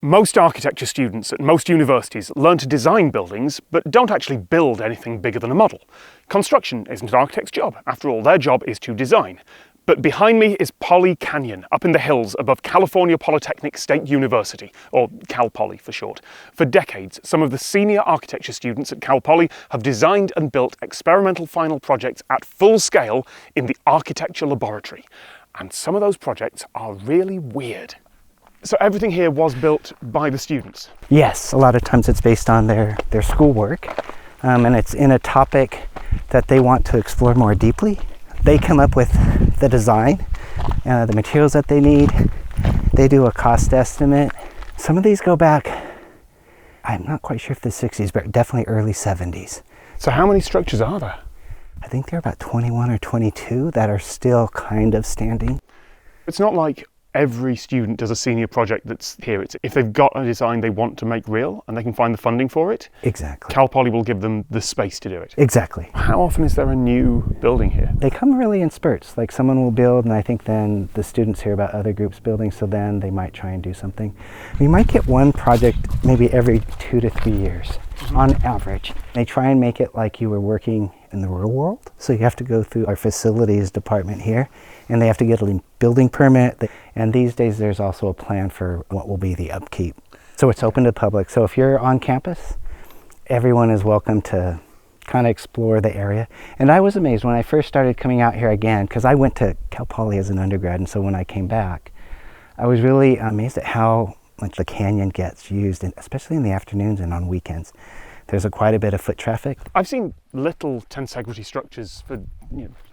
Most architecture students at most universities learn to design buildings, but don't actually build anything bigger than a model. Construction isn't an architect's job. After all, their job is to design. But behind me is Poly Canyon, up in the hills above California Polytechnic State University, or Cal Poly for short. For decades, some of the senior architecture students at Cal Poly have designed and built experimental final projects at full scale in the architecture laboratory. And some of those projects are really weird. So everything here was built by the students? Yes, a lot of times it's based on their schoolwork, and it's in a topic that they want to explore more deeply. They come up with the design, the materials that they need. They do a cost estimate. Some of these go back, I'm not quite sure if the 60s, but definitely early 70s. So how many structures are there? I think there are about 21 or 22 that are still kind of standing. It's not like every student does a senior project that's here. It's if they've got a design they want to make real and they can find the funding for it. Exactly. Cal Poly will give them the space to do it. Exactly. How often is there a new building here? They come really in spurts. Like someone will build, and I think then the students hear about other groups building, so then they might try and do something. We might get one project maybe every 2 to 3 years on average. They try and make it like you were working in the real world. So you have to go through our facilities department here, and they have to get a building permit. And these days there's also a plan for what will be the upkeep. So it's open to the public. So if you're on campus, everyone is welcome to kind of explore the area. And I was amazed when I first started coming out here again, because I went to Cal Poly as an undergrad, and so when I came back, I was really amazed at how much the canyon gets used, and especially in the afternoons and on weekends. There's quite a bit of foot traffic. I've seen little tensegrity structures for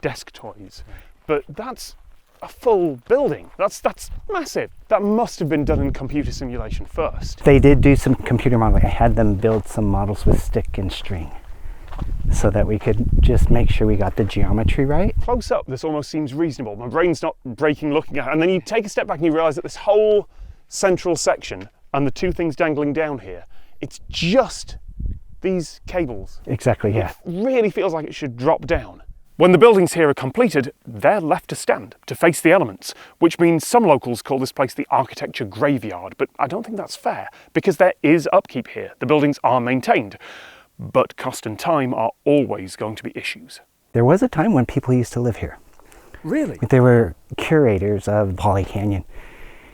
desk toys, but that's a full building. That's massive. That must have been done in computer simulation first. They did do some computer modeling. I had them build some models with stick and string so that we could just make sure we got the geometry right. Close up, this almost seems reasonable. My brain's not breaking looking at it. And then you take a step back and you realise that this whole central section and the two things dangling down here, it's just these cables. Exactly, yeah. It really feels like it should drop down. When the buildings here are completed, they're left to stand, to face the elements, which means some locals call this place the architecture graveyard, but I don't think that's fair, because there is upkeep here. The buildings are maintained, but cost and time are always going to be issues. There was a time when people used to live here. Really? They were curators of Poly Canyon.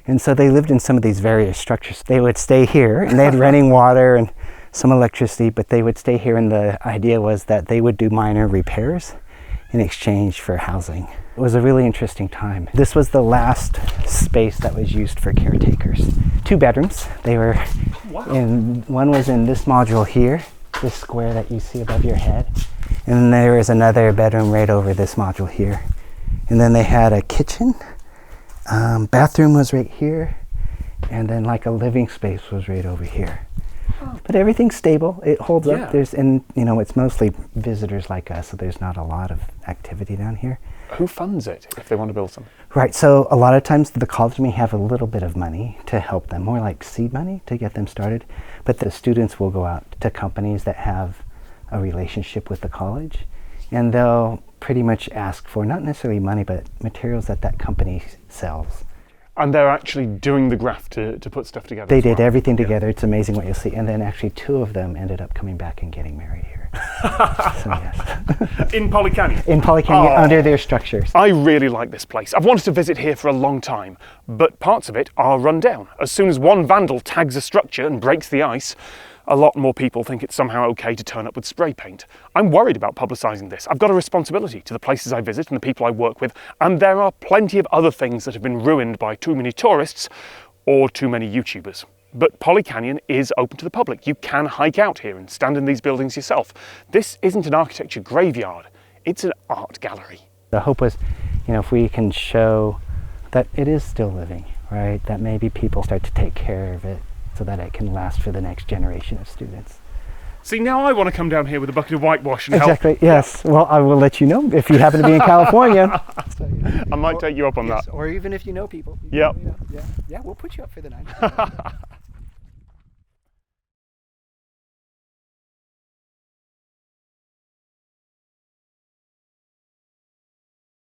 And so they lived in some of these various structures. They would stay here, and they had running water and some electricity, but they would stay here, and the idea was that they would do minor repairs in exchange for housing. It was a really interesting time. This was the last space that was used for caretakers. 2 bedrooms. They were in, one was in this module here, this square that you see above your head. And then there is another bedroom right over this module here. And then they had a kitchen, bathroom was right here, and then like a living space was right over here. But everything's stable. It holds up. It's mostly visitors like us, so there's not a lot of activity down here. Who funds it if they want to build something? Right, so a lot of times the college may have a little bit of money to help them, more like seed money to get them started. But the students will go out to companies that have a relationship with the college, and they'll pretty much ask for not necessarily money, but materials that company sells. And they're actually doing the graft to put stuff together. They did everything together. It's amazing what you'll see. And then actually 2 of them ended up coming back and getting married here. So, yes. In Poly Canyon? In Poly Canyon, under their structures. I really like this place. I've wanted to visit here for a long time, but parts of it are run down. As soon as one vandal tags a structure and breaks the ice, a lot more people think it's somehow okay to turn up with spray paint. I'm worried about publicising this. I've got a responsibility to the places I visit and the people I work with, and there are plenty of other things that have been ruined by too many tourists or too many YouTubers. But Poly Canyon is open to the public. You can hike out here and stand in these buildings yourself. This isn't an architecture graveyard, it's an art gallery. The hope was, if we can show that it is still living, right? That maybe people start to take care of it, so that it can last for the next generation of students. See, now I want to come down here with a bucket of whitewash and Exactly, yes. Well, I will let you know if you happen to be in California. So, I might take you up on that. Or even if you know people. Yeah, we'll put you up for the night.